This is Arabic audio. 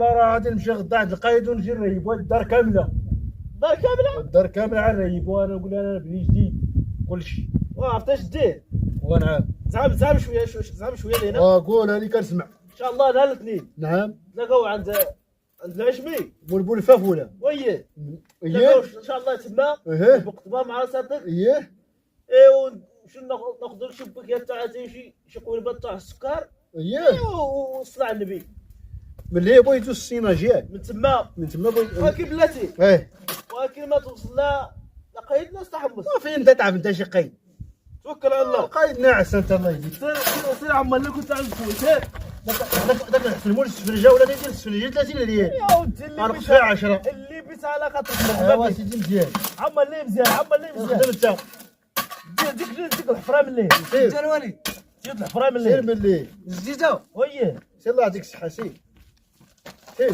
الله راه غادي نمشي غدا عند القايد ونجي نريبوا الدار كامله. دار كامله؟ الدار كامله غنريبوها انا نقول انا بني جديد كلشي. وعرفتي اش دير؟ ونعم. زعم شويه زعم شويه لينا. قول هاني كنسمع. ان شاء الله نهار الاثنين نعم. نلقاو عند العشمي بلبل الفافوله. ويه اييه. ان شاء الله تما ايه. بقطبه مع صدق. اييه. ايوا شنو ناخذ شي باكيت تاع شي قويبه تاع السكر. اييه. وصلى النبي ملي بغيتو السيناج ياك من تما بغيت. ولكن بلاتي ايه. ولكن ما توصل لا قايد ناس تحمس. فين تتعب انت شي قايد؟ توكل على الله. قايد ناعس انت الله يهديك. سير عمر اللي كنت عند خويا سير. داك الحلمول السفرجه ولا داير السفرجه 30 ريال. يا ودي اللي ارق فيها 10. اللي بيت على خاطر ايوا سيدي مزيان. عمر اللي مزيان عمر اللي مزيان. خدم انت. ديك الحفره من الليل. سير. الوليد جيت الحفره من سير الليل. من الليل. جديده ويه. سير الله يعطيك الصحه سير. سير.